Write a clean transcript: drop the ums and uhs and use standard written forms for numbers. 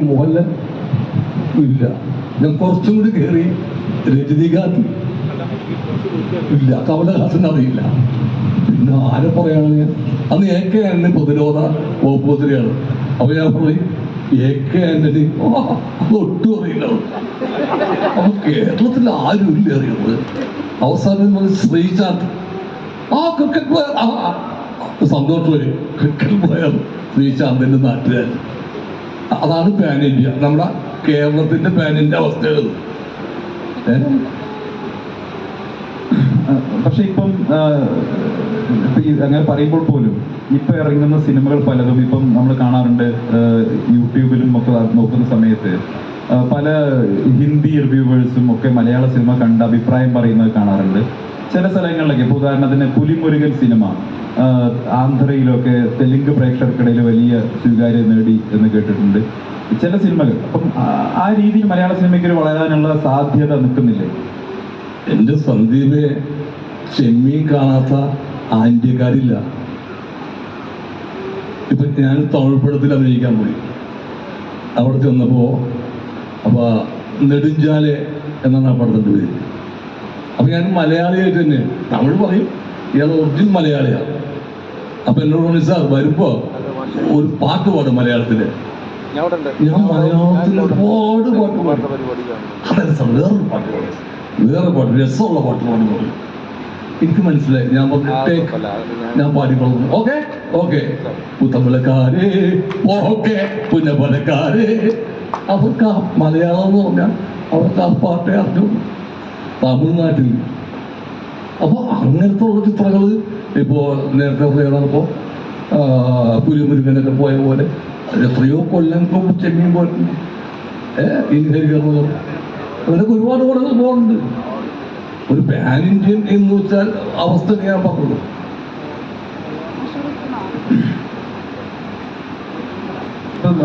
മോഹൻലാൽ ഇല്ല. ഞാൻ കുറച്ചും കൂടി കയറി രജനീകാന്ത് ഇല്ല. കമലഹാസൻ അറിയില്ല. പിന്നെ ആരെ പറയുകയാണെങ്കിൽ അന്ന് AK ആന്റണി പ്രതിരോധ വകുപ്പ് മന്ത്രിയാണ്. അപ്പൊ ഞാൻ പറയും AK ആന്റണി അതൊട്ടും അറിയില്ല. അപ്പൊ കേരളത്തിൽ ആരും ഇല്ല അറിയുന്നത്. അവസാനം ശ്രീശാന്ത് ക്രിക്കറ്റ് പ്ലെയർ സന്തോഷം വരും. ക്രിക്കറ്റ് പ്ലെയർ ശ്രീശാന്തിന്റെ നാട്ടുകാരൻ. അതാണ് പാൻ ഇന്ത്യ. നമ്മുടെ കേരളത്തിന്റെ പാൻ ഇന്ത്യ അവസ്ഥകൾ. പക്ഷെ ഇപ്പം അങ്ങനെ പറയുമ്പോൾ പോലും ഇപ്പൊ ഇറങ്ങുന്ന സിനിമകൾ പലതും ഇപ്പം നമ്മൾ കാണാറുണ്ട്. യൂട്യൂബിലും ഒക്കെ നോക്കുന്ന സമയത്ത് പല ഹിന്ദി റിവ്യൂവേഴ്സും ഒക്കെ മലയാള സിനിമ കണ്ട് അഭിപ്രായം പറയുന്നത് കാണാറുണ്ട്. ചില സ്ഥലങ്ങളിലൊക്കെ ഇപ്പോൾ ഉദാഹരണത്തിന് പുലിമുരുകൻ സിനിമ ആന്ധ്രയിലൊക്കെ തെലുങ്ക് പ്രേക്ഷകർക്കിടയിൽ വലിയ സ്വീകാര്യത നേടി എന്ന് കേട്ടിട്ടുണ്ട്. ചില സിനിമകൾ അപ്പം ആ രീതിയിൽ മലയാള സിനിമയ്ക്ക് ഒരു വളരാനുള്ള സാധ്യത നിൽക്കുന്നില്ലേ? എൻ്റെ സന്ദീപെ ചെമ്മീൻ കാണാത്ത ഇന്ത്യക്കാരില്ല. ഇപ്പൊ ഞാൻ തമിഴ് പടത്തിൽ അഭിനയിക്കാൻ പോയി. അവിടെ ചെന്നപ്പോ അപ്പൊ നെടുഞ്ചാലെ എന്നാണ് ആ പടത്തിന്റെ പേര്. അപ്പൊ ഞാൻ മലയാളിയായിട്ട് തന്നെ തമിഴ് പറയും. ഇയാൾ ഒറിജിനൽ മലയാളിയാണ്. അപ്പൊ എന്നോട് പറഞ്ഞു സാർ വരുമ്പോ ഒരു പാട്ട് പാടും മലയാളത്തില്. ഞാൻ മലയാളത്തിൽ ഒരുപാട് പാട്ട് പാടും. അതല്ല സാർ വേറൊരു പാട്ട് പാടും, വേറെ പാട്ട് രസമുള്ള പാട്ട് പാടുന്നു. എനിക്ക് മനസ്സിലായി. ഞാൻ ഞാൻ പാടിക്കൊള്ളുന്നു. ഓക്കെ ഓക്കെ പുത്തമ്പലക്കാരെ ഓക്കെ പുന്നപ്പലക്കാരെ. അവർക്ക് ആ മലയാളം എന്ന് പറഞ്ഞാൽ അവർക്ക് ആ പാട്ടേ അറിഞ്ഞു തമിഴ്നാട്ടിൽ. അപ്പൊ അങ്ങനത്തെ ഉള്ള ചിത്രങ്ങൾ ഇപ്പോ നേരത്തെ പറയാനിപ്പോ പുലിമുരുകനൊക്കെ പോയ പോലെ എത്രയോ കൊല്ലം മുമ്പ് ചെമ്മീൻ പോയിട്ടുണ്ട്. ഇൻഹരിക്കുന്നത് അതിനൊക്കെ ഒരുപാട് പടങ്ങൾ പോകുന്നുണ്ട്. ഒരു പാൻ ഇന്ത്യൻ എന്ന് വെച്ചാൽ അവസ്ഥ ഞാൻ പറഞ്ഞത്. ഇപ്പം